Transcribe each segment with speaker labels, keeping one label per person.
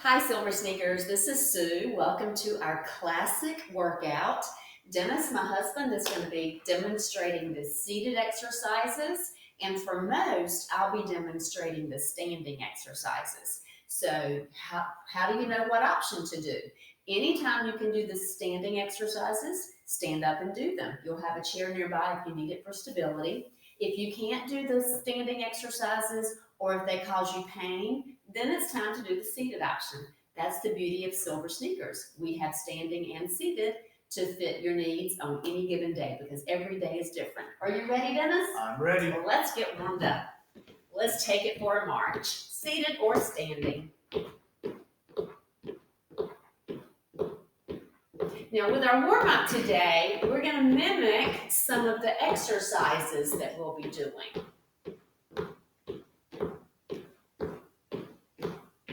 Speaker 1: Hi, Silver Sneakers. This is Sue. Welcome to our classic workout. Dennis, my husband, is going to be demonstrating the seated exercises, and for most, I'll be demonstrating the standing exercises. So, how do you know what option to do? Anytime you can do the standing exercises, stand up and do them. You'll have a chair nearby if you need it for stability. If you can't do the standing exercises, or if they cause you pain, then it's time to do the seated option. That's the beauty of Silver Sneakers. We have standing and seated to fit your needs on any given day because every day is different. Are you ready, Dennis?
Speaker 2: I'm ready.
Speaker 1: Well, let's get warmed up. Let's take it for a march, seated or standing. Now, with our warm-up today, we're going to mimic some of the exercises that we'll be doing.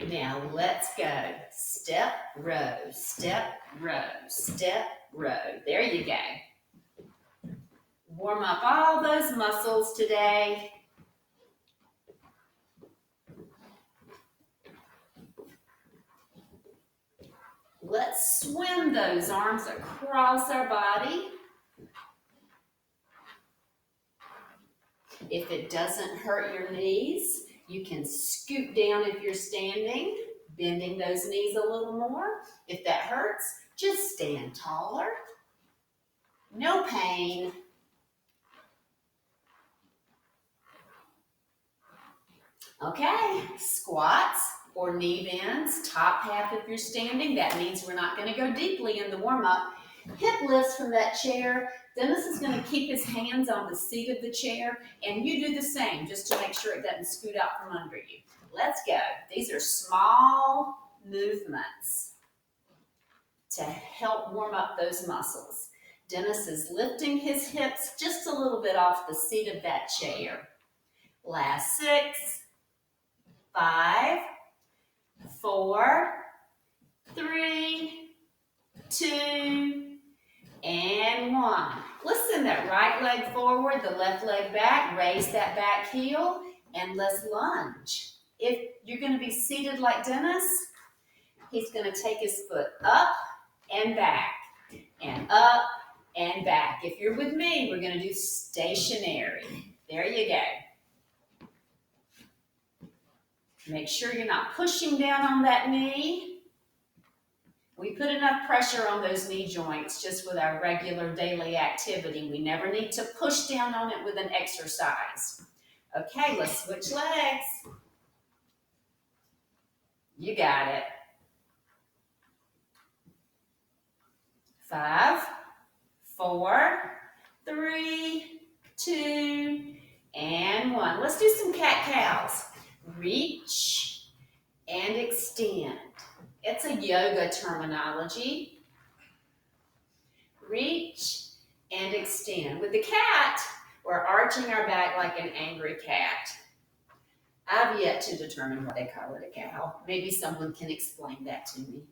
Speaker 1: Now let's go. Step, row, step, row, step, row. There you go. Warm up all those muscles today. Let's swim those arms across our body. If it doesn't hurt your knees, you can scoot down if you're standing, bending those knees a little more. If that hurts, just stand taller. No pain. Okay, squats or knee bends, top half if you're standing. That means we're not going to go deeply in the warm-up. Hip lifts from that chair. Dennis is going to keep his hands on the seat of the chair, and you do the same just to make sure it doesn't scoot out from under you. Let's go. These are small movements to help warm up those muscles. Dennis is lifting his hips just a little bit off the seat of that chair. Last 6, 5, 4, 3, 2, and 1. Let's send that right leg forward, the left leg back, raise that back heel, and let's lunge. If you're going to be seated like Dennis, he's going to take his foot up and back, and up and back. If you're with me, we're going to do stationary. There you go. Make sure you're not pushing down on that knee. We put enough pressure on those knee joints just with our regular daily activity. We never need to push down on it with an exercise. Okay, let's switch legs. You got it. 5, 4, 3, 2, and 1. Let's do some cat-cows. Reach and extend. It's a yoga terminology. Reach and extend. With the cat, we're arching our back like an angry cat. I've yet to determine why they call it a cow. Maybe someone can explain that to me.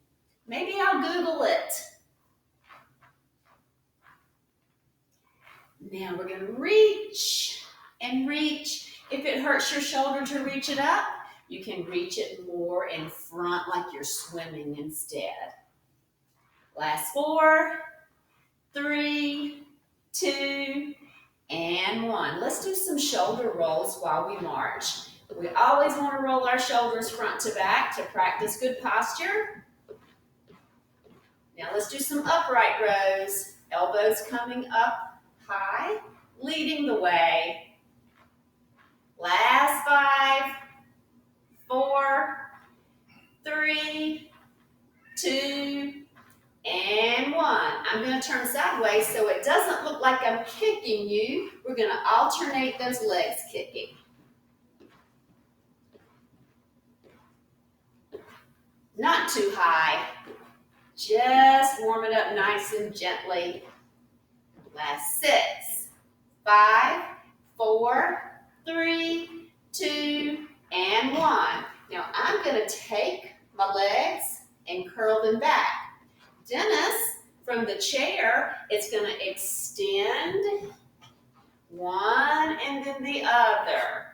Speaker 1: Maybe I'll Google it. Now we're going to reach and reach. If it hurts your shoulder to reach it up, you can reach it more in front like you're swimming instead. Last 4, 3, 2, and 1. Let's do some shoulder rolls while we march. We always want to roll our shoulders front to back to practice good posture. Now let's do some upright rows. Elbows coming up high, leading the way. Last 5, 4, 3, 2, and 1. I'm going to turn sideways so it doesn't look like I'm kicking you. We're going to alternate those legs kicking. Not too high. Just warm it up nice and gently. Last 6, 5, 4, 3, 2, and 1. Now I'm going to take my legs and curl them back. Dennis, from the chair, it's going to extend one and then the other.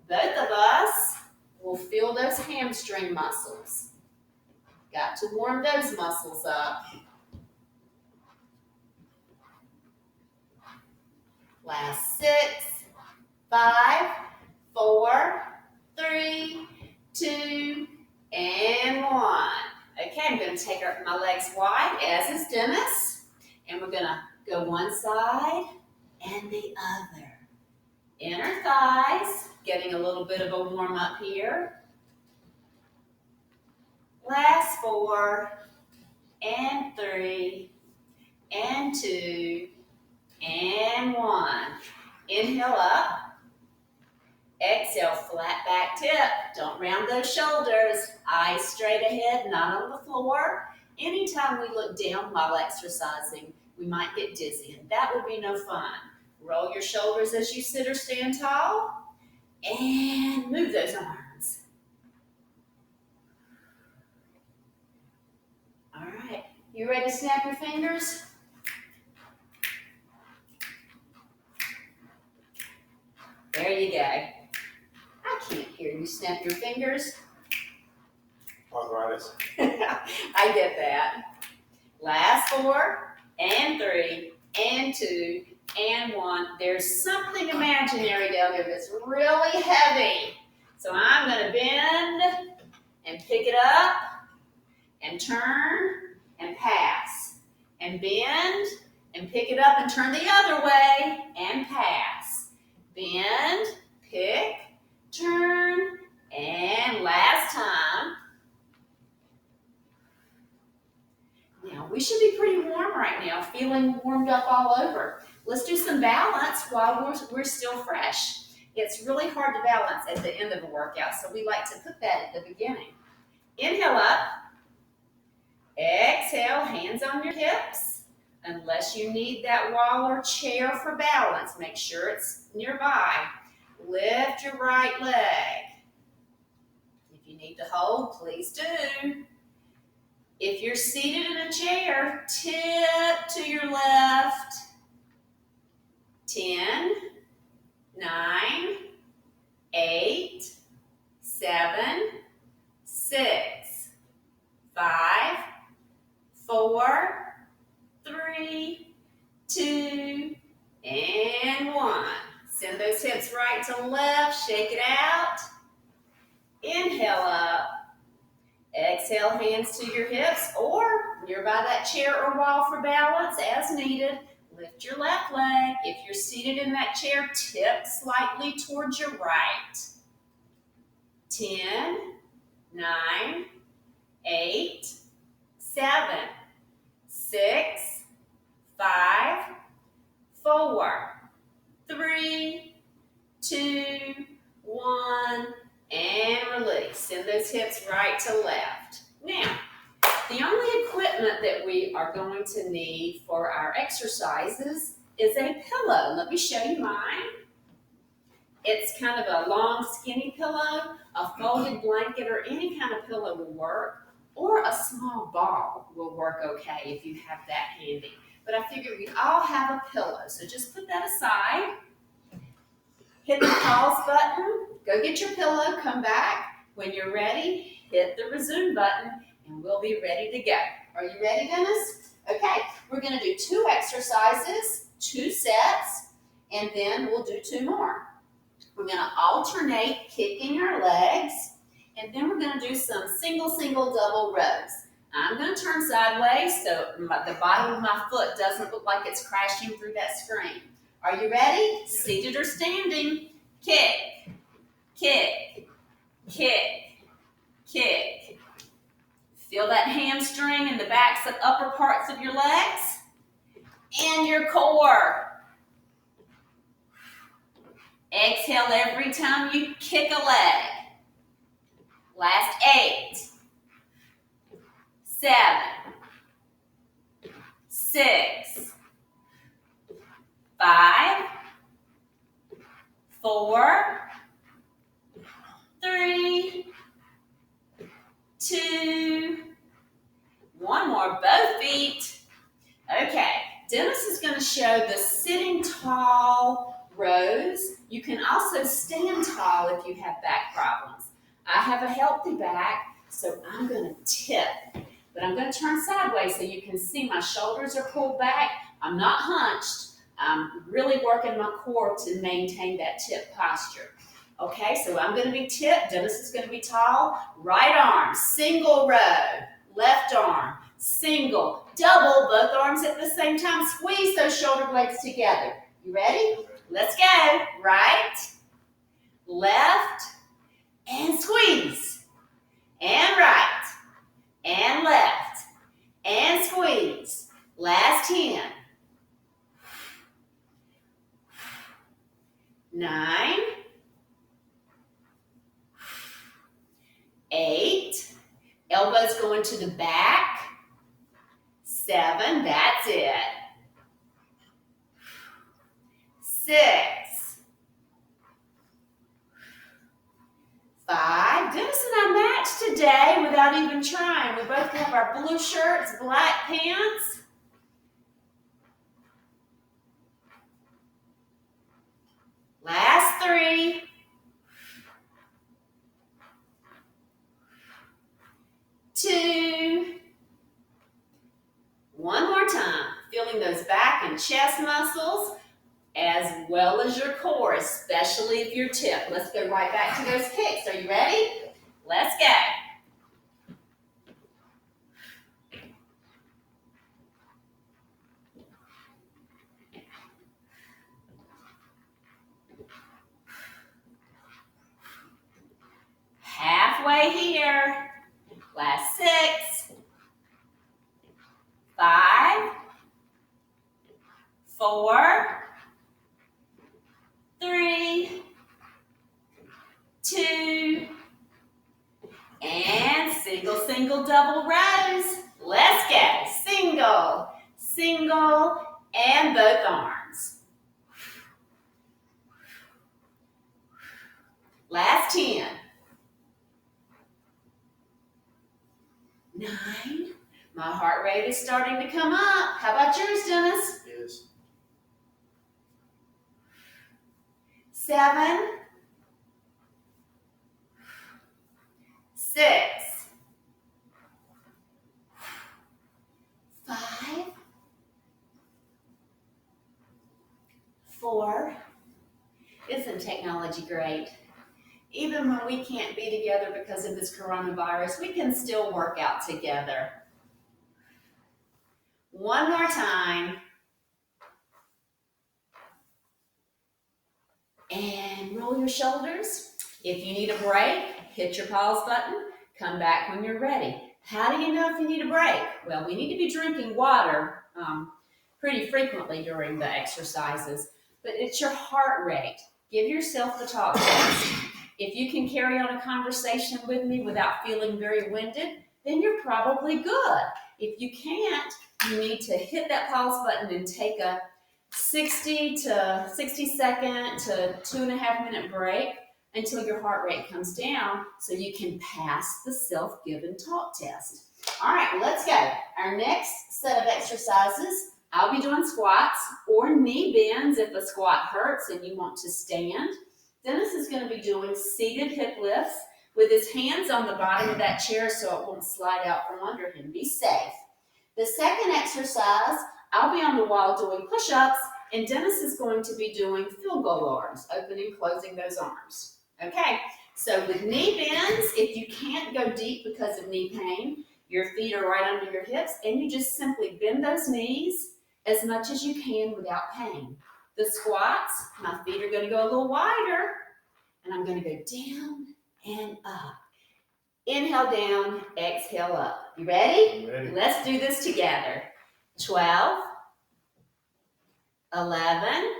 Speaker 1: Both of us will feel those hamstring muscles. Got to warm those muscles up. Last 6, 5, 4, 3, 2, and 1. Okay, I'm going to take my legs wide, as is Dennis, and we're going to go one side and the other. Inner thighs, getting a little bit of a warm up here. Last 4, and 3, and 2, and 1. Inhale up. Exhale, flat back tip. Don't round those shoulders. Eyes straight ahead, not on the floor. Anytime we look down while exercising, we might get dizzy, and that would be no fun. Roll your shoulders as you sit or stand tall, and move those arms. All right, you ready to snap your fingers? There you go. I can't hear you snap your fingers.
Speaker 2: Arthritis.
Speaker 1: I get that. Last 4, and 3, and 2, and 1. There's something imaginary down there that's really heavy. So I'm going to bend and pick it up and turn and pass. And bend and pick it up and turn the other way and pass. Bend, pick, turn, and last time. Now, we should be pretty warm right now, feeling warmed up all over. Let's do some balance while we're still fresh. It's really hard to balance at the end of a workout, so we like to put that at the beginning. Inhale up. Exhale, hands on your hips. Unless you need that wall or chair for balance, make sure it's nearby. Lift your right leg. If you need to hold, please do. If you're seated in a chair, tip to your left. 10, 9, 8, 7, 6, 5, 4, 3, 2, and 1. Send those hips right to left. Shake it out. Inhale up. Exhale, hands to your hips or nearby that chair or wall for balance as needed. Lift your left leg. If you're seated in that chair, tip slightly towards your right. 10, 9, 8, 7, 6, 5, 4, 3, 2, 1, and release. Send those hips right to left. Now, the only equipment that we are going to need for our exercises is a pillow. Let me show you mine. It's kind of a long, skinny pillow. A folded blanket or any kind of pillow will work, or a small ball will work okay if you have that handy. But I figured we all have a pillow, so just put that aside. Hit the pause button, go get your pillow, come back. When you're ready, hit the resume button, and we'll be ready to go. Are you ready, Dennis? Okay, we're gonna do 2 exercises, 2 sets, and then we'll do 2 more. We're gonna alternate kicking our legs, and then we're gonna do some single, double rows. I'm gonna turn sideways so the bottom of my foot doesn't look like it's crashing through that screen. Are you ready? Seated or standing? Kick, kick, kick, kick. Feel that hamstring in the backs of upper parts of your legs and your core. Exhale every time you kick a leg. Last 8, 7, 6, 5, 4, 3, 2, 1 more, both feet. Okay, Dennis is going to show the sitting tall rows. You can also stand tall if you have back problems. I have a healthy back, so I'm going to tip. but I'm going to turn sideways so you can see my shoulders are pulled back. I'm not hunched. I'm really working my core to maintain that tip posture. Okay, so I'm going to be tipped. Dennis is going to be tall. Right arm, single row. Left arm, single, double, both arms at the same time. Squeeze those shoulder blades together. You ready? Let's go. Right, left, and squeeze. And right, and left, and squeeze. Last 10. 9. 8. Elbows going to the back. 7. That's it. 6. 5. Dennis and I matched today without even trying. We both have our blue shirts, black pants. Last 3. 2. One more time. Feeling those back and chest muscles as well as your core, especially if you're tipped. Let's go right back to those kicks. Are you ready? Let's go. Halfway here. Last 6. 5. 4. 3. 2. And single, single, double rows. Let's go. Single, single, and both arms. Last 10. 9. My heart rate is starting to come up. How about yours, Dennis?
Speaker 2: Yes.
Speaker 1: 7. 6. 5. 4. Isn't technology great? Even when we can't be together because of this coronavirus, we can still work out together. One more time. And roll your shoulders. If you need a break, hit your pause button. Come back when you're ready. How do you know if you need a break? Well, we need to be drinking water pretty frequently during the exercises, but it's your heart rate. Give yourself the talk test. If you can carry on a conversation with me without feeling very winded, then you're probably good. If you can't, you need to hit that pause button and take a 60 to 60 second to 2.5 minute break until your heart rate comes down so you can pass the self-given talk test. All right, let's go. Our next set of exercises, I'll be doing squats or knee bends if a squat hurts and you want to stand. Dennis is going to be doing seated hip lifts with his hands on the bottom of that chair so it won't slide out from under him. Be safe. The second exercise, I'll be on the wall doing push-ups, and Dennis is going to be doing field goal arms, opening and closing those arms. Okay, so with knee bends, if you can't go deep because of knee pain, your feet are right under your hips, and you just simply bend those knees as much as you can without pain. The squats, my feet are going to go a little wider, and I'm going to go down and up. Inhale down, exhale up. You ready?
Speaker 2: I'm ready.
Speaker 1: Let's do this together. 12, 11,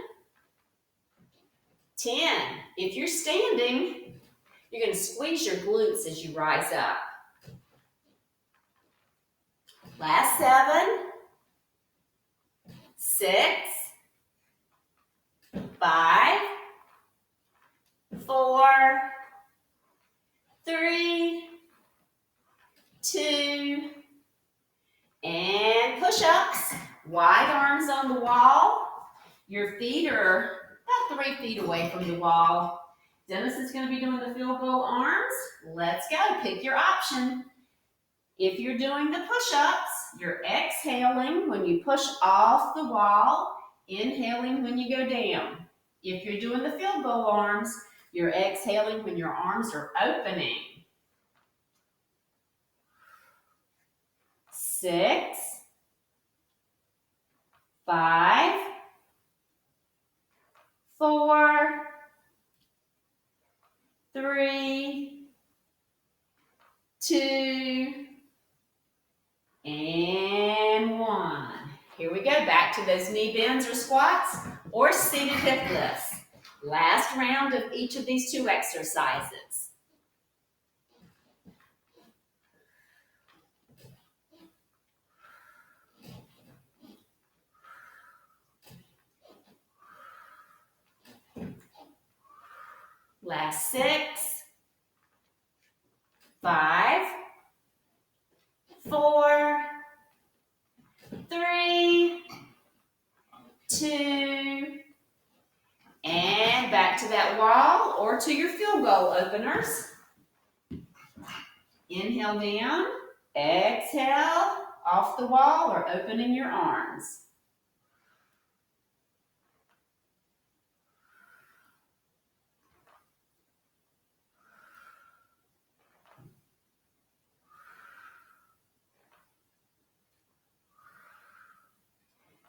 Speaker 1: 10. If you're standing, you're going to squeeze your glutes as you rise up. Last 7, 6, 5, 4, 3, 2, and push-ups. Wide arms on the wall. Your feet are about 3 feet away from the wall. Dennis is going to be doing the field goal arms. Let's go. Pick your option. If you're doing the push-ups, you're exhaling when you push off the wall, inhaling when you go down. If you're doing the field goal arms, you're exhaling when your arms are opening. 6, 5, 4, 3, 2, and 1. Here we go, back to those knee bends or squats or seated hip lifts. Last round of each of these 2 exercises. Last 6, 5, 4, 3, 2, and back to that wall or to your field goal openers. Inhale down, exhale, off the wall or opening your arms.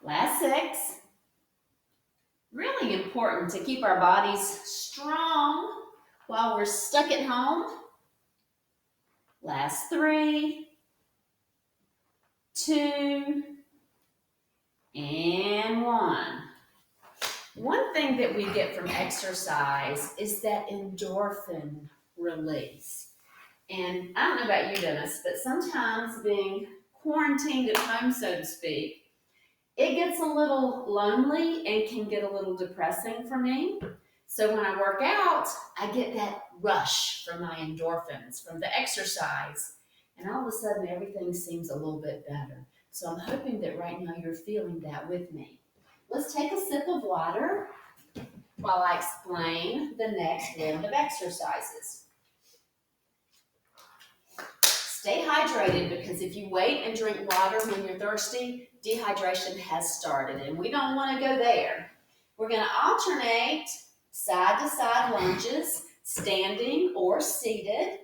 Speaker 1: Last 6. Really important to keep our bodies strong while we're stuck at home. Last 3, 2, and 1. One thing that we get from exercise is that endorphin release. And I don't know about you, Dennis, but sometimes being quarantined at home, so to speak, it gets a little lonely and can get a little depressing for me. So when I work out, I get that rush from my endorphins, from the exercise, and all of a sudden everything seems a little bit better. So I'm hoping that right now you're feeling that with me. Let's take a sip of water while I explain the next round of exercises. Stay hydrated, because if you wait and drink water when you're thirsty, dehydration has started, and we don't want to go there. We're going to alternate side-to-side lunges, standing or seated,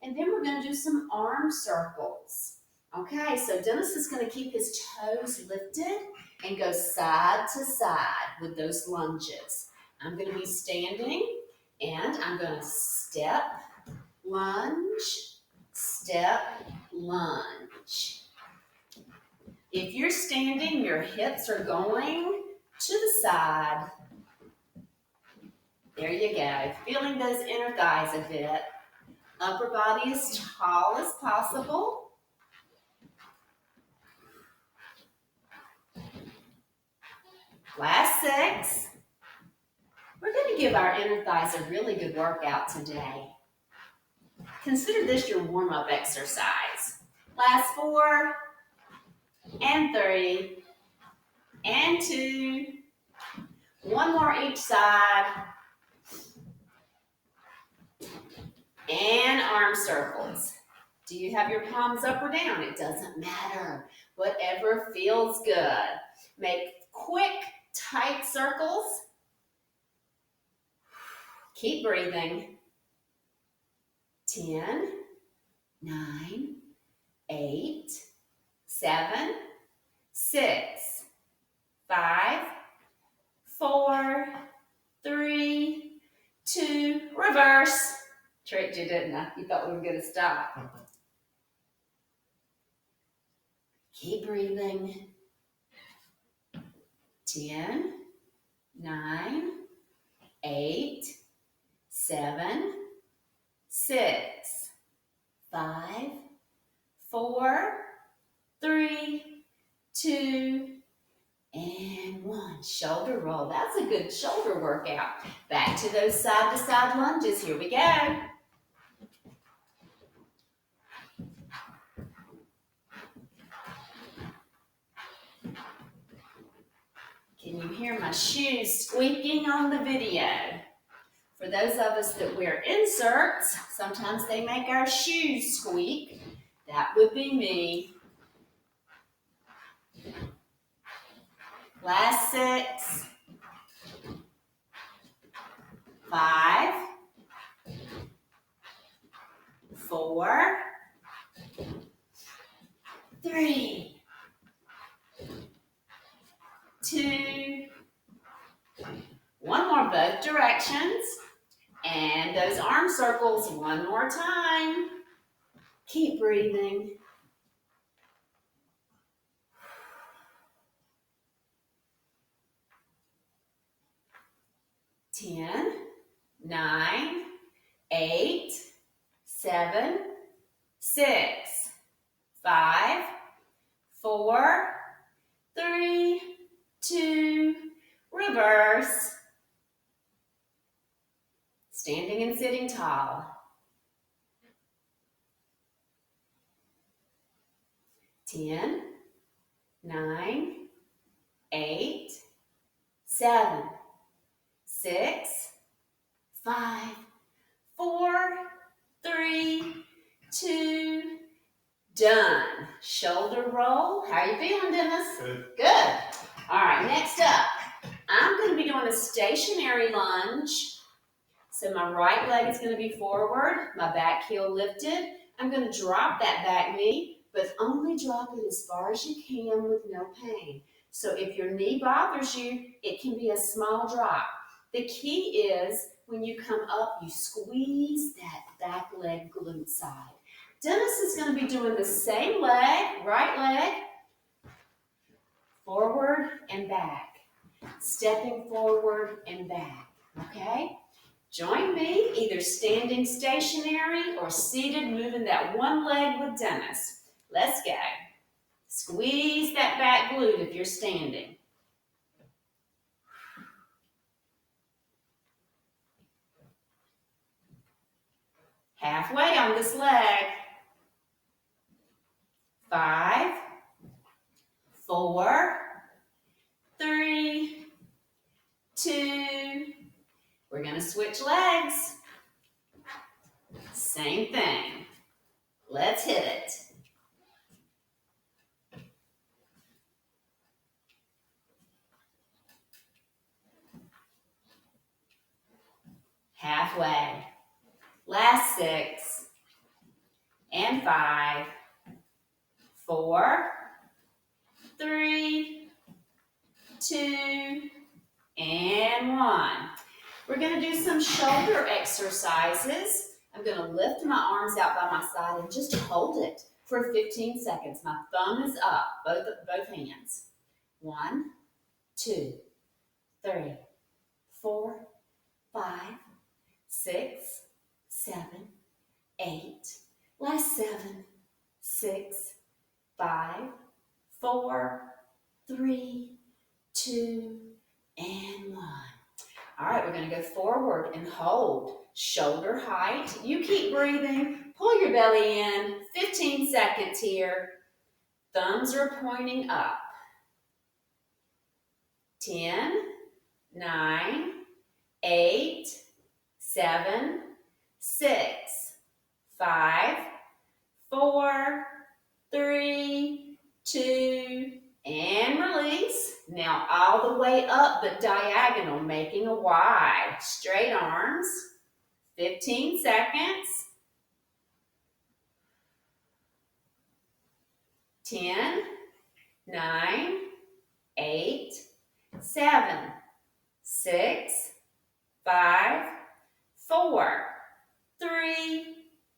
Speaker 1: and then we're going to do some arm circles. Okay, so Dennis is going to keep his toes lifted and go side to side with those lunges. I'm going to be standing, and I'm going to step, lunge, step, lunge. If you're standing, your hips are going to the side. There you go. Feeling those inner thighs a bit. Upper body as tall as possible. Last 6. We're going to give our inner thighs a really good workout today. Consider this your warm-up exercise. Last 4, and 3, and 2. One more each side. And arm circles. Do you have your palms up or down? It doesn't matter. Whatever feels good. Make quick, tight circles. Keep breathing. 10, 9, 8, 7, 6, 5, 4, 3, 2, reverse. Tricked you, didn't I? You thought we were going to stop. Keep breathing. 10, 9, 8, 7, 6, 5, 4, 3, 2, and 1. Shoulder roll. That's a good shoulder workout. Back to those side-to-side lunges. Here we go. Can you hear my shoes squeaking on the video? For those of us that wear inserts, sometimes they make our shoes squeak. That would be me. Last 6, 5, 4, 3, 2, one more both directions. And those arm circles one more time. Keep breathing. 10, 9, 8, 7, 6, 5, 4, 3, 2, reverse. Standing and sitting tall. 10, 9, 8, 7, 6, 5, 4, 3, 2, done. Shoulder roll. How are you feeling, Dennis?
Speaker 2: Good.
Speaker 1: Good. All right, next up, I'm going to be doing a stationary lunge. So my right leg is going to be forward, my back heel lifted. I'm going to drop that back knee, but only drop it as far as you can with no pain. So if your knee bothers you, it can be a small drop. The key is when you come up, you squeeze that back leg glute side. Dennis is going to be doing the same leg, right leg, forward and back. Stepping forward and back, okay? Join me, either standing stationary or seated, moving that one leg with Dennis. Let's go. Squeeze that back glute if you're standing. Halfway on this leg. 5, 4, 3, 2. We're going to switch legs. Same thing. Let's hit it. Halfway. Last 6 and 5, 4, 3, 2, and 1. We're going to do some shoulder exercises. I'm going to lift my arms out by my side and just hold it for 15 seconds. My thumb is up, both hands. 1, 2, 3, 4, 5, 6, 7, 8. Last 7, 6, 5, 4, 3, 2, and 1. All right, we're going to go forward and hold. Shoulder height. You keep breathing. Pull your belly in. 15 seconds here. Thumbs are pointing up. 10, 9, 8, 7, 6, 5, 4, 3, 2, and release. Now all the way up but diagonal, making a Y. Straight arms. 15 seconds. 10, 9, 8, 7, 6, 5, 4, 3,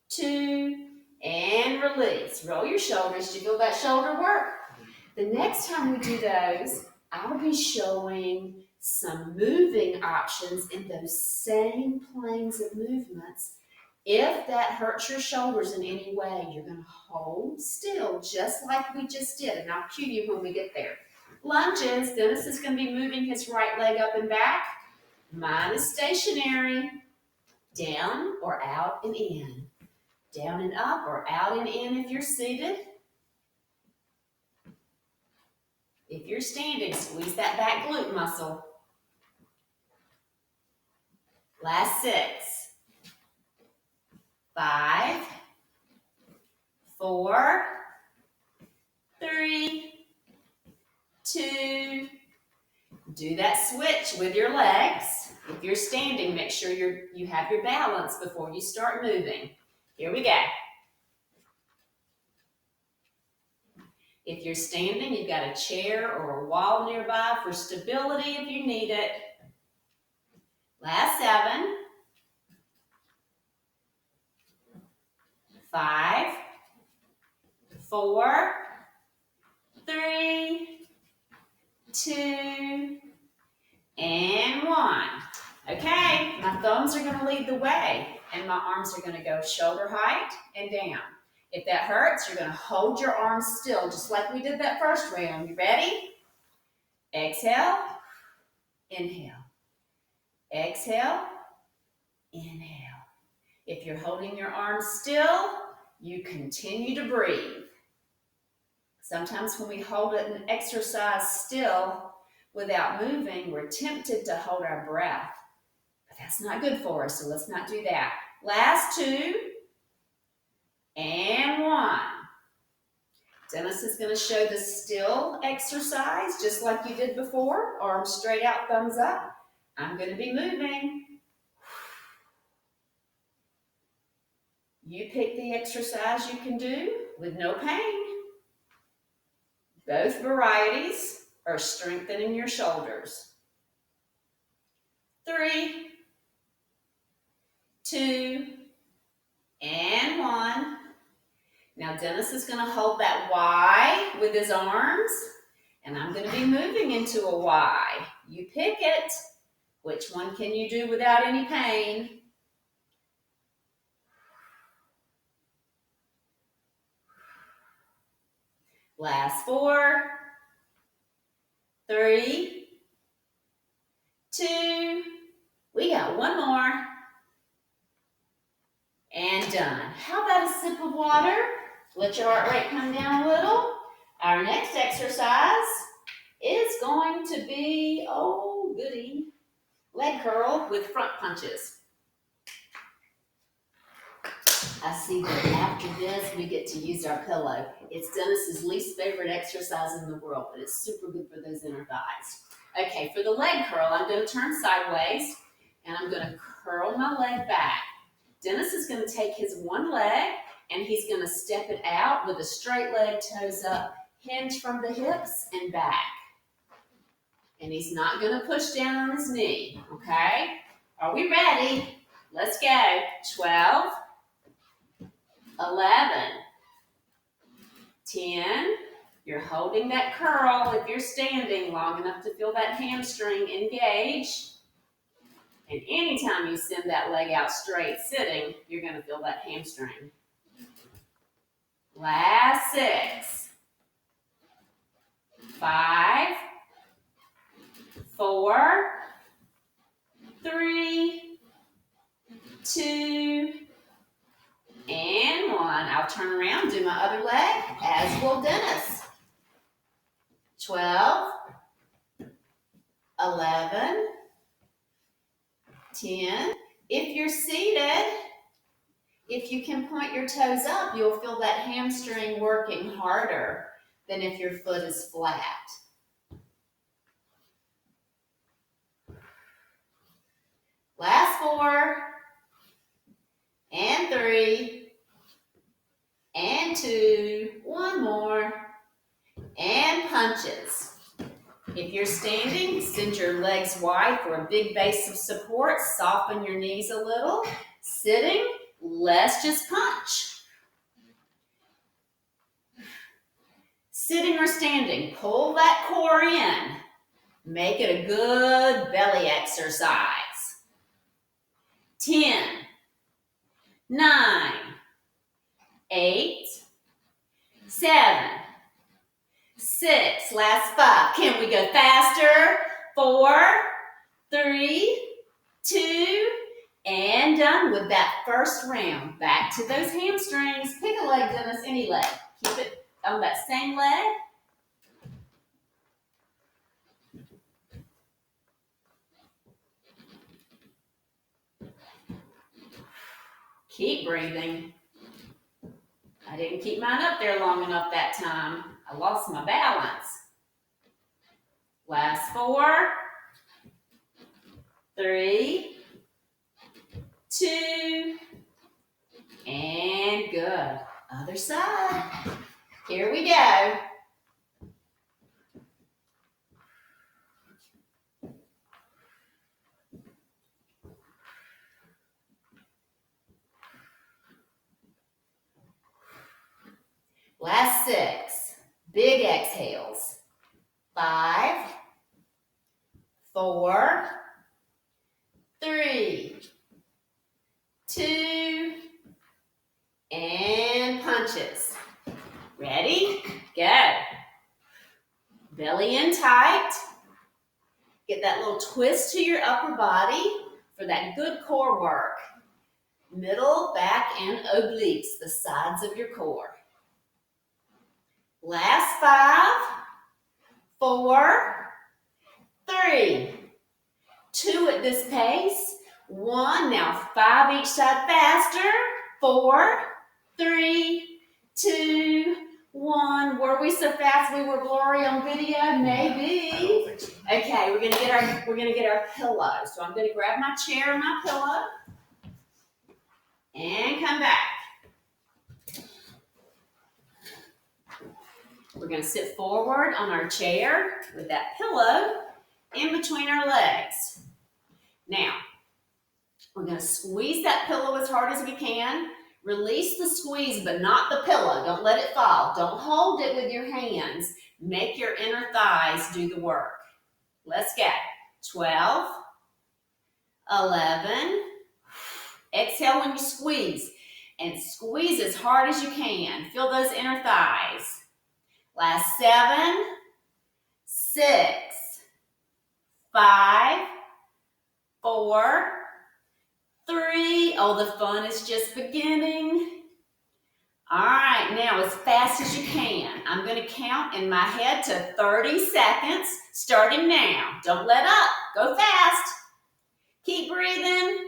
Speaker 1: 2, and release. Roll your shoulders. Do you feel that shoulder work? The next time we do those, I'll be showing some moving options in those same planes of movements. If that hurts your shoulders in any way, you're going to hold still, just like we just did, and I'll cue you when we get there. Lunges, Dennis is going to be moving his right leg up and back. Mine is stationary. Down or out and in. Down and up or out and in if you're seated. If you're standing, squeeze that back glute muscle. Last 6, 5, 4, 3, 2. Do that switch with your legs. If you're standing, make sure you have your balance before you start moving. Here we go. If you're standing, you've got a chair or a wall nearby for stability if you need it. Last 7, 5, 4, 3, 2, and 1. Okay, my thumbs are going to lead the way, and my arms are going to go shoulder height and down. If that hurts, you're going to hold your arms still, just like we did that first round. You ready? Exhale, inhale. Exhale, inhale. If you're holding your arms still, you continue to breathe. Sometimes when we hold an exercise still without moving, we're tempted to hold our breath. But that's not good for us, so let's not do that. Last 2, and 1. Dennis is going to show the still exercise, just like you did before. Arms straight out, thumbs up. I'm going to be moving. You pick the exercise you can do with no pain. Both varieties are strengthening your shoulders. 3, 2, and 1. Now Dennis is going to hold that Y with his arms, and I'm going to be moving into a Y. You pick it. Which one can you do without any pain? Last 4, 3, 2, we got one more, and done. How about a sip of water? Let your heart rate come down a little. Our next exercise is going to be, oh goody, leg curl with front punches. I see that after this, we get to use our pillow. It's Dennis's least favorite exercise in the world, but it's super good for those inner thighs. Okay, for the leg curl, I'm going to turn sideways, and I'm going to curl my leg back. Dennis is going to take his one leg, and he's going to step it out with a straight leg, toes up, hinge from the hips and back. And he's not going to push down on his knee, okay? Are we ready? Let's go. 12, 11, 10. You're holding that curl if you're standing long enough to feel that hamstring engage. And anytime you send that leg out straight sitting, you're going to feel that hamstring. Last 6, 5, 4, 3, 2, and 1. I'll turn around, do my other leg, as will Dennis. 12, 11, 10. If you're seated, if you can point your toes up, you'll feel that hamstring working harder than if your foot is flat. Last 4, and 3, and 2, one more, and punches. If you're standing, send your legs wide for a big base of support. Soften your knees a little. Sitting, let's just punch. Sitting or standing, pull that core in. Make it a good belly exercise. 10, 9, 8, 7, 6, last 5. Can we go faster? 4, 3, 2, and done with that first round. Back to those hamstrings. Pick a leg, Dennis, any leg. Keep it on that same leg. Keep breathing. I didn't keep mine up there long enough that time. I lost my balance. Last 4, 3, 2, and good. Other side. Here we go. Last 6. Big exhales. 5, 4, 3, 2, and punches. Ready? Go. Belly in tight. Get that little twist to your upper body for that good core work. Middle, back, and obliques, the sides of your core. Last 5, 4, 3, 2 at this pace, 1, now 5 each side faster, 4, 3, 2, 1. Were we so fast we were blurry on video? Maybe.
Speaker 2: I don't think so.
Speaker 1: Okay, we're gonna get our pillow. So I'm gonna grab my chair and my pillow and come back. We're gonna sit forward on our chair with that pillow in between our legs. Now, we're gonna squeeze that pillow as hard as we can. Release the squeeze, but not the pillow. Don't let it fall. Don't hold it with your hands. Make your inner thighs do the work. Let's go. 12, 11. Exhale when you squeeze. And squeeze as hard as you can. Feel those inner thighs. Last 7, 6, 5, 4, 3. Oh, the fun is just beginning. All right, now as fast as you can. I'm going to count in my head to 30 seconds, starting now. Don't let up. Go fast. Keep breathing.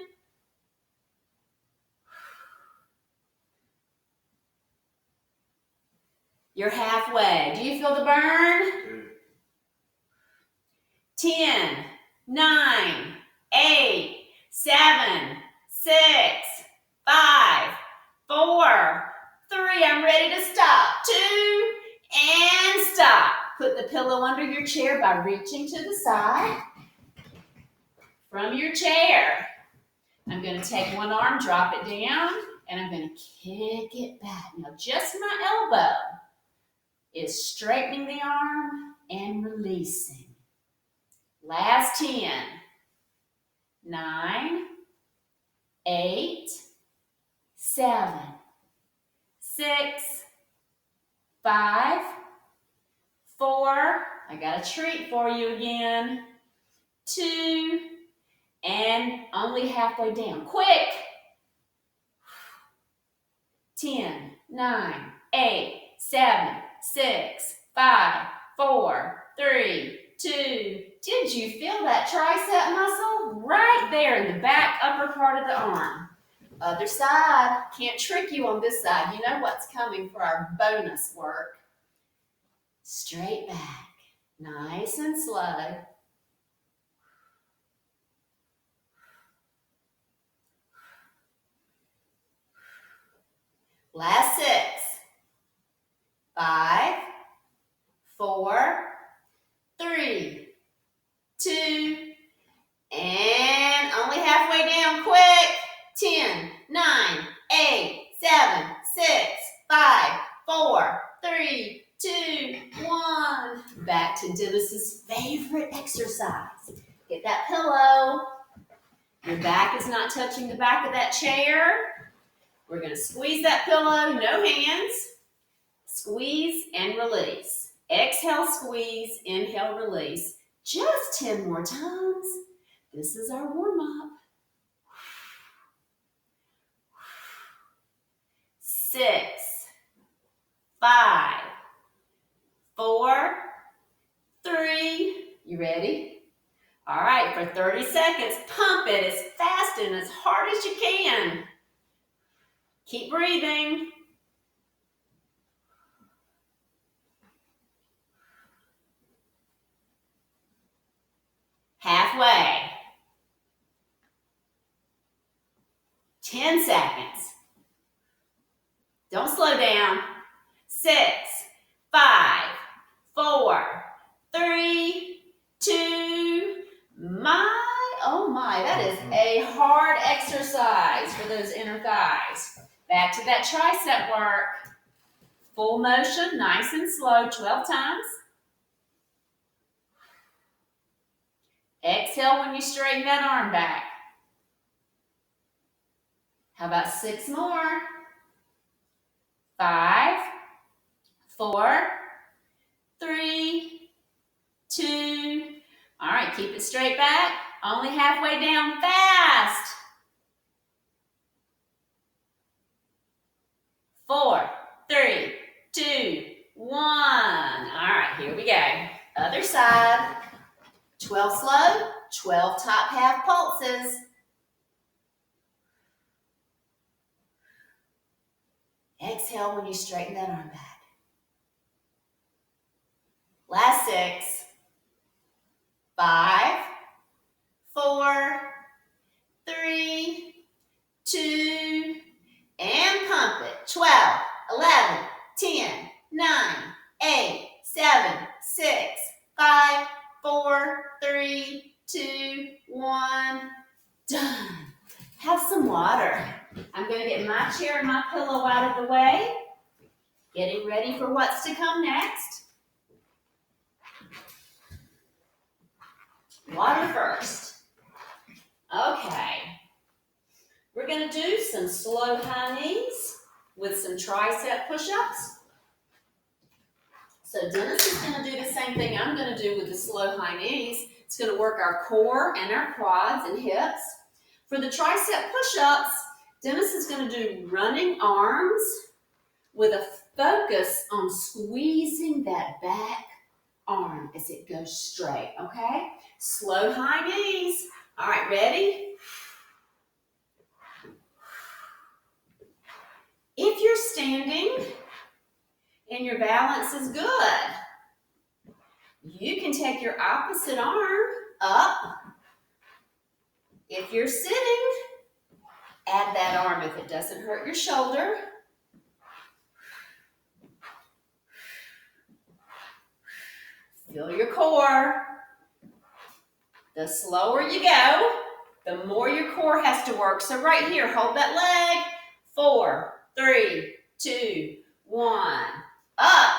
Speaker 1: You're halfway. Do you feel the burn? 10, 9, 8, 7, 6, 5, 4, 3. I'm ready to stop. 2, and stop. Put the pillow under your chair by reaching to the side from your chair. I'm going to take one arm, drop it down, and I'm going to kick it back. Now, just my elbow is straightening the arm and releasing. Last 10, 9, 8, 7, 6, 5, 4, I got a treat for you again, 2, and only halfway down. Quick! 10, 9, 8, 7, 6, 5, 4, 3, 2. Did you feel that tricep muscle? Right there in the back upper part of the arm. Other side. Can't trick you on this side. You know what's coming for our bonus work. Straight back. Nice and slow. Last 6. 5, 4, 3, 2, and only halfway down. Quick. 10, 9, 8, 7, 6, 5, 4, 3, 2, 1. Back to Dennis's favorite exercise. Get that pillow. Your back is not touching the back of that chair. We're going to squeeze that pillow, no hands. Squeeze and release. Exhale, squeeze, inhale, release. Just 10 more times. This is our warm-up. 6, 5, 4, 3. You ready? All right, for 30 seconds, pump it as fast and as hard as you can. Keep breathing. 10 seconds. Don't slow down. 6, 5, 4, 3, 2, oh my, that is a hard exercise for those inner thighs. Back to that tricep work. Full motion, nice and slow, 12 times. Exhale when you straighten that arm back. How about 6 more? 5, 4, 3, 2. All right, keep it straight back. Only halfway down, fast. 4, 3, 2, 1. All right, here we go. Other side. 12 slow, 12 top half pulses. Exhale when you straighten that arm back. Last 6, 5, 4, 3, 2, and pump it. 12, 11, 10, 9, 8, 7, 6, 5, 4, 3, 2, 1. Done. Have some water. I'm going to get my chair and my pillow out of the way. Getting ready for what's to come next. Water first. Okay. We're going to do some slow high knees with some tricep push-ups. So Dennis is going to do the same thing I'm going to do with the slow high knees. It's going to work our core and our quads and hips. For the tricep push-ups, Dennis is going to do running arms with a focus on squeezing that back arm as it goes straight, okay? Slow high knees. All right, ready? If you're standing and your balance is good, you can take your opposite arm up. If you're sitting, add that arm if it doesn't hurt your shoulder. Feel your core. The slower you go, the more your core has to work. So right here, hold that leg. 4, 3, 2, 1. Up,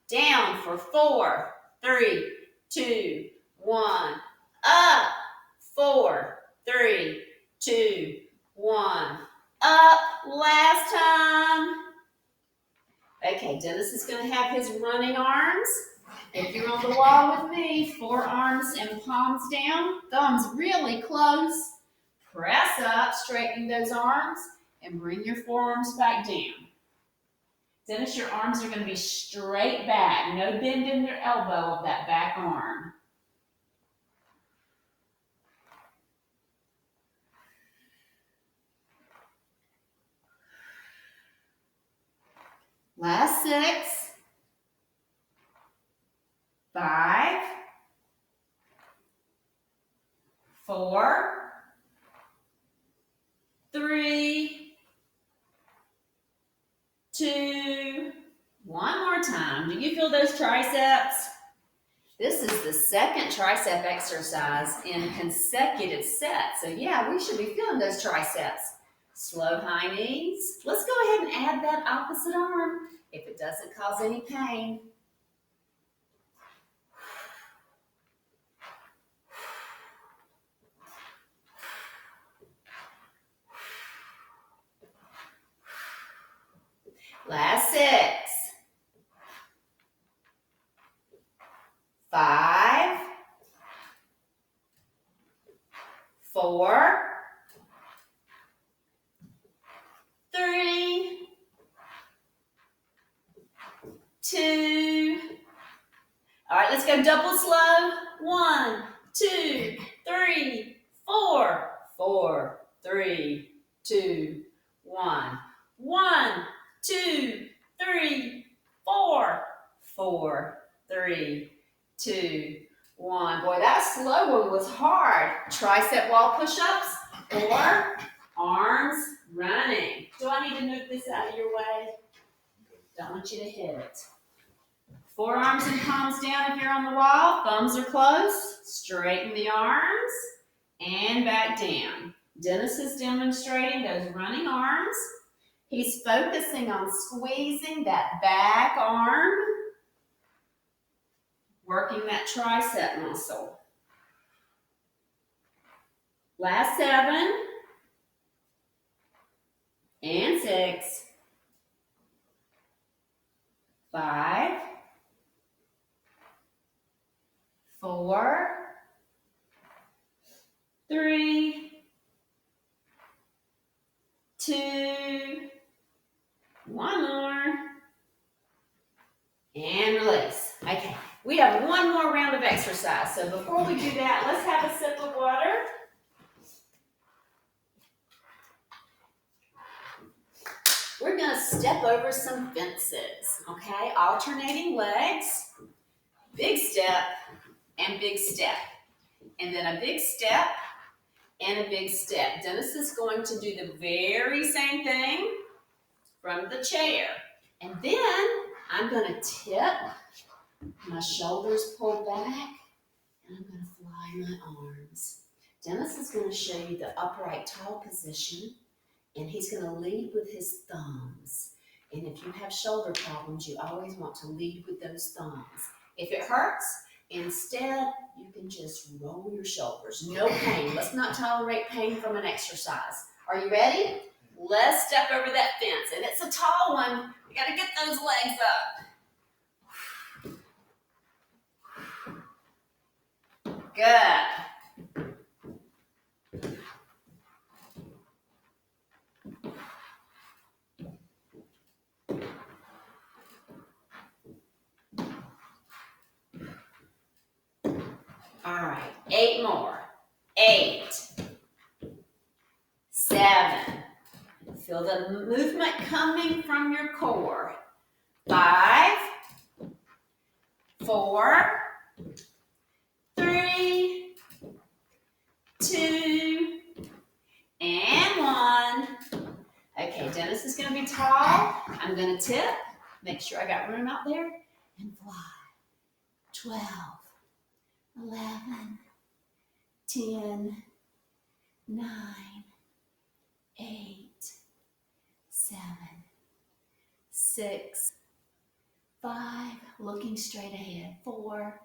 Speaker 1: down for 4, 3, 2, 1. Up, 4, 3, 2, 1. Up, last time. Okay, Dennis is going to have his running arms. If you're on the wall with me, forearms and palms down, thumbs really close. Press up, straightening those arms, and bring your forearms back down. Dennis, your arms are going to be straight back. No bend in your elbow of that back arm. Last 6. 5, 4, 3, 2, one more time. Do you feel those triceps? This is the second tricep exercise in consecutive sets. So yeah, we should be feeling those triceps. Slow high knees. Let's go ahead and add that opposite arm if it doesn't cause any pain. Last 6. 5, 4, 3, 2. All right, let's go double slow. 1, 2, 3, 4. 4, 3, 2, 1. 1, 2, 3, 4. 4, 3, 2, 1. Boy, that slow one was hard. Tricep wall push-ups. 4, Arms running. Do I need to move this out of your way? Don't want you to hit it. Forearms and palms down if you're on the wall. Thumbs are close. Straighten the arms and back down. Dennis is demonstrating those running arms. He's focusing on squeezing that back arm, working that tricep muscle. Last 7 and 6, 5, 4, 3, 2, one more, and release. Okay, we have one more round of exercise. So before we do that, let's have a sip of water. We're gonna step over some fences, okay? Alternating legs, big step, and big step. And then a big step, and a big step. Dennis is going to do the very same thing from the chair. And then I'm gonna tip, my shoulders pull back, and I'm gonna fly my arms. Dennis is gonna show you the upright tall position, and he's gonna lead with his thumbs. And if you have shoulder problems, you always want to lead with those thumbs. If it hurts, instead, you can just roll your shoulders. No pain. Let's not tolerate pain from an exercise. Are you ready? Let's step over that fence. And it's a tall one. We got to get those legs up. Good. All right, 8 more. 8, 7. Feel the movement coming from your core. 5, 4, 3, 2, and 1. Okay, Dennis is going to be tall. I'm going to tip. Make sure I got room out there. And fly. 12, 11, 10, 9, 8, 7, 6, 5, looking straight ahead. 4,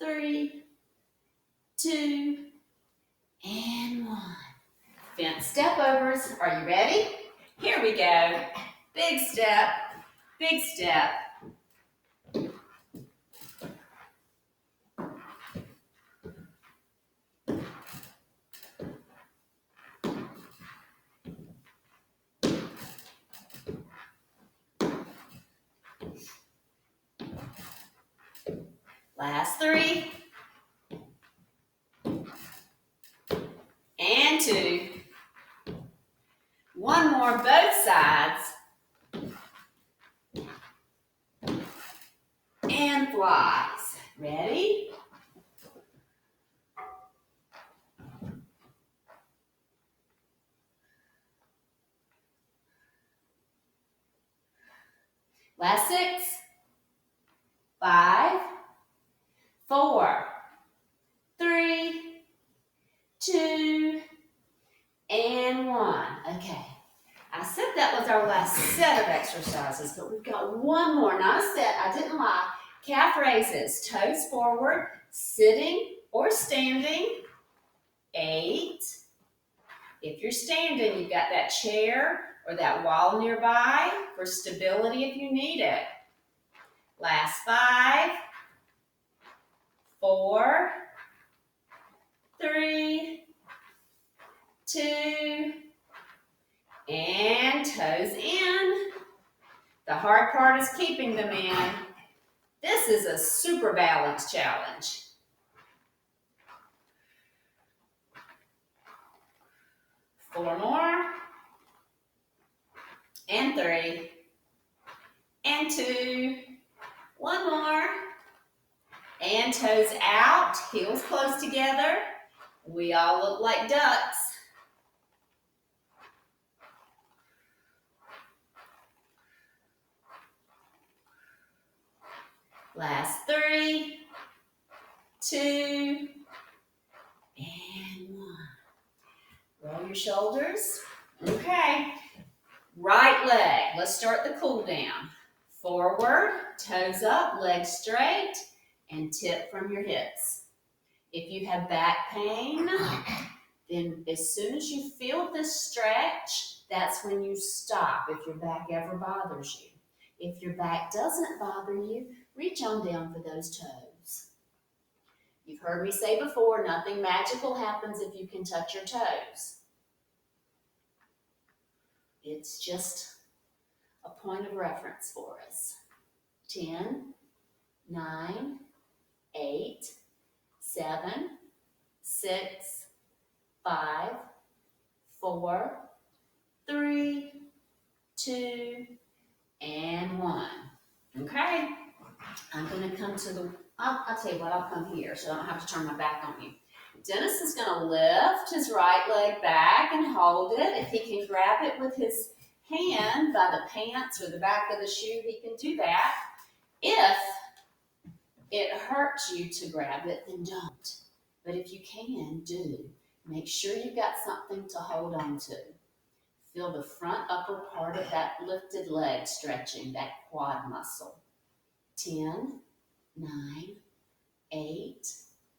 Speaker 1: 3, 2, and 1. Fence step overs. Are you ready? Here we go. Big step, big step. Last 3. And 2. One more, both sides. And flies. Ready? Last 6. 5, 4, 3, 2, and 1. Okay. I said that was our last set of exercises, but we've got one more, not a set, I didn't lie. Calf raises, toes forward, sitting or standing. 8. If you're standing, you've got that chair or that wall nearby for stability if you need it. Last 5, 4, 3, 2, and toes in. The hard part is keeping them in. This is a super balance challenge. Four more. And 3. And 2. One more. And toes out, heels close together. We all look like ducks. Last 3, 2, and 1. Roll your shoulders. Okay. Right leg. Let's start the cool down. Forward, toes up, legs straight, and tip from your hips. If you have back pain, then as soon as you feel this stretch, that's when you stop if your back ever bothers you. If your back doesn't bother you, reach on down for those toes. You've heard me say before, nothing magical happens if you can touch your toes. It's just a point of reference for us. 10, 9, 8, 7, 6, 5, 4, 3, 2, and 1. Okay, I'm going to come to the, I'll tell you what, I'll come here so I don't have to turn my back on you. Dennis is going to lift his right leg back and hold it. If he can grab it with his hand by the pants or the back of the shoe, he can do that. If it hurts you to grab it, then don't. But if you can, do. Make sure you've got something to hold on to. Feel the front upper part of that lifted leg stretching, that quad muscle. 10, 9, 8,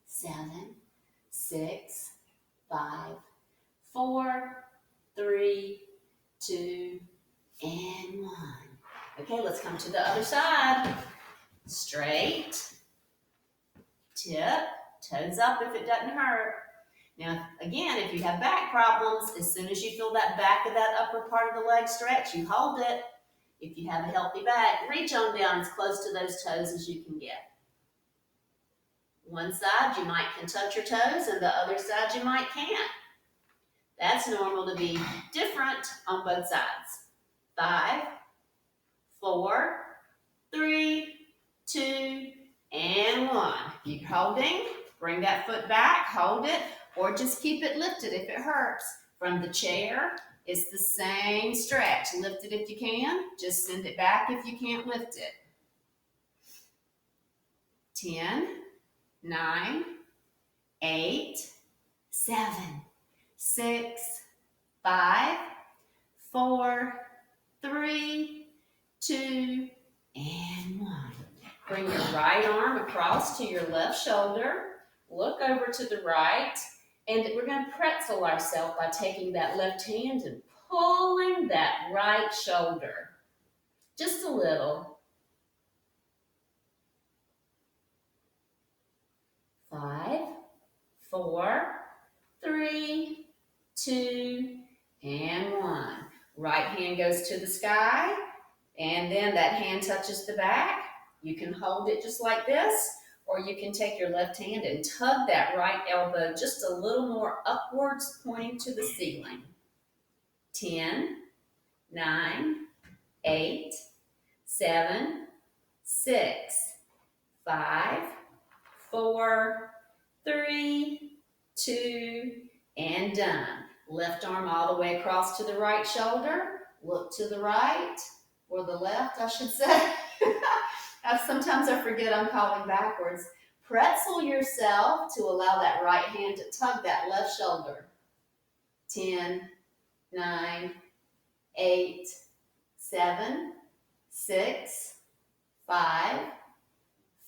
Speaker 1: 7, 6, 5, 4, 3, 2, and 1. Okay, let's come to the other side. Straight, tip, toes up if it doesn't hurt. Now, again, if you have back problems, as soon as you feel that back of that upper part of the leg stretch, you hold it. If you have a healthy back, reach on down as close to those toes as you can get. One side you might can touch your toes, and the other side you might can't. That's normal to be different on both sides. 5, 4, 3, 2, and 1. Keep holding. Bring that foot back. Hold it. Or just keep it lifted if it hurts. From the chair, it's the same stretch. Lift it if you can. Just send it back if you can't lift it. 10, 9, 8, 7, 6, 5, 4, 3, 2, and 1. Bring your right arm across to your left shoulder. Look over to the right. And we're going to pretzel ourselves by taking that left hand and pulling that right shoulder. Just a little. 5, 4, 3, 2, and 1. Right hand goes to the sky, and then that hand touches the back. You can hold it just like this, or you can take your left hand and tug that right elbow just a little more upwards, pointing to the ceiling. 10, 9, 8, 7, 6, 5, 4, 3, 2, and done. Left arm all the way across to the right shoulder. Look to the right, or the left, I should say. Sometimes I forget I'm calling backwards. Pretzel yourself to allow that right hand to tug that left shoulder. 10, 9, 8, 7, 6, 5,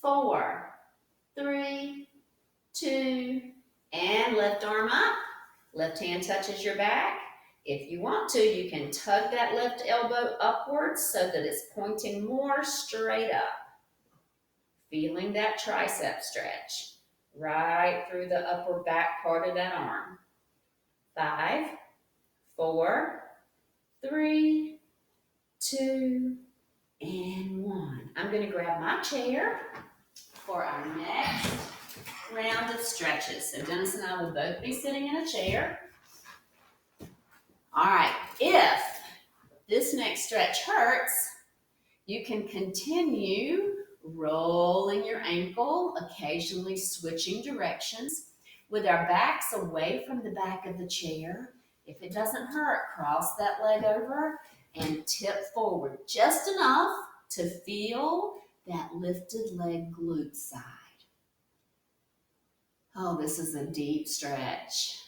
Speaker 1: 4, 3, 2, and left arm up. Left hand touches your back. If you want to, you can tug that left elbow upwards so that it's pointing more straight up. Feeling that tricep stretch right through the upper back part of that arm. 5, 4, 3, 2, and 1. I'm going to grab my chair for our next round of stretches. So Dennis and I will both be sitting in a chair. All right, if this next stretch hurts, you can continue rolling your ankle, occasionally switching directions with our backs away from the back of the chair. If it doesn't hurt, cross that leg over and tip forward just enough to feel that lifted leg glute side. Oh, this is a deep stretch.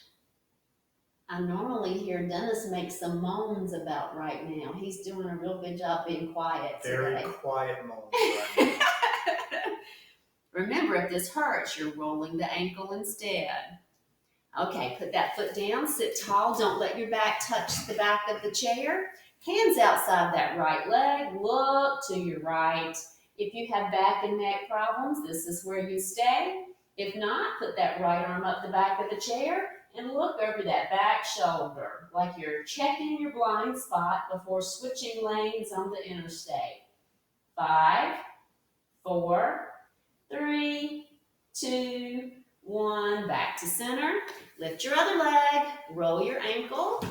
Speaker 1: I normally hear Dennis make some moans about right now. He's doing a real good job being quiet today.
Speaker 2: Very quiet moans right now.
Speaker 1: Remember, if this hurts, you're rolling the ankle instead. Okay, put that foot down, sit tall, don't let your back touch the back of the chair. Hands outside that right leg, look to your right. If you have back and neck problems, this is where you stay. If not, put that right arm up the back of the chair and look over that back shoulder like you're checking your blind spot before switching lanes on the interstate. 5, 4, 3, 2, 1, back to center. Lift your other leg, roll your ankle.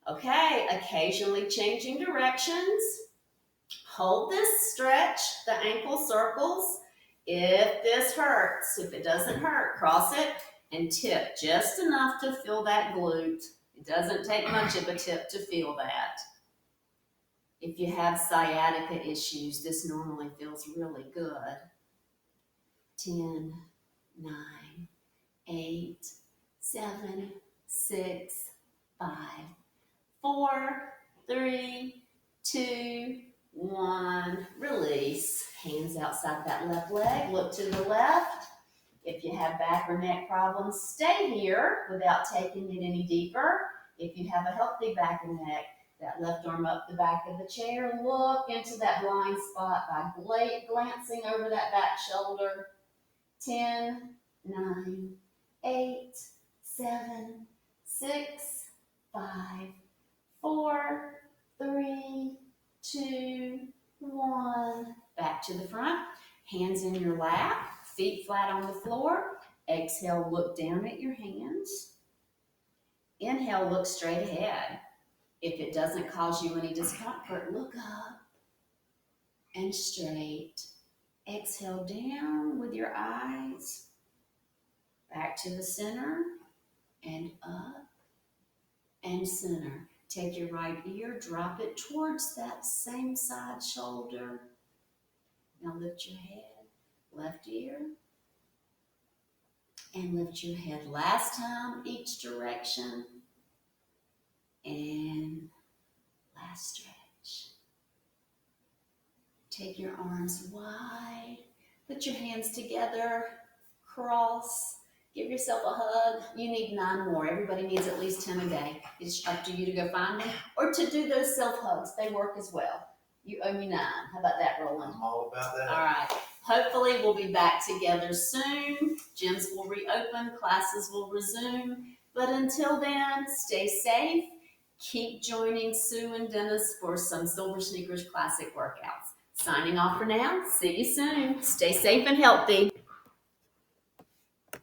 Speaker 1: Okay, occasionally changing directions. Hold this stretch, the ankle circles. If this hurts, if it doesn't hurt, cross it and tip just enough to feel that glute. It doesn't take much of a tip to feel that. If you have sciatica issues, this normally feels really good. 10, 9, 8, 7, 6, 5, 4, 3, 2, 1. Release. Hands outside that left leg. Look to the left. If you have back or neck problems, stay here without taking it any deeper. If you have a healthy back and neck, that left arm up the back of the chair. Look into that blind spot by glancing over that back shoulder. 10, 9, 8, 7, 6, 5, 4, 3, 2, 1. Back to the front. Hands in your lap. Feet flat on the floor. Exhale, look down at your hands. Inhale, look straight ahead. If it doesn't cause you any discomfort, look up and straight. Exhale down with your eyes. Back to the center and up and center. Take your right ear, drop it towards that same side shoulder. Now lift your head, left ear, and lift your head. Last time, each direction. And last stretch. Take your arms wide. Put your hands together. Cross. Give yourself a hug. You need 9 more. Everybody needs at least 10 a day. It's up to you to go find them or to do those self-hugs. They work as well. You owe me 9. How about that, Roland?
Speaker 2: I'm all about that.
Speaker 1: All right. Hopefully we'll be back together soon. Gyms will reopen. Classes will resume. But until then, stay safe. Keep joining Sue and Dennis for some Silver Sneakers Classic workouts. Signing off for now. See you soon. Stay safe and healthy.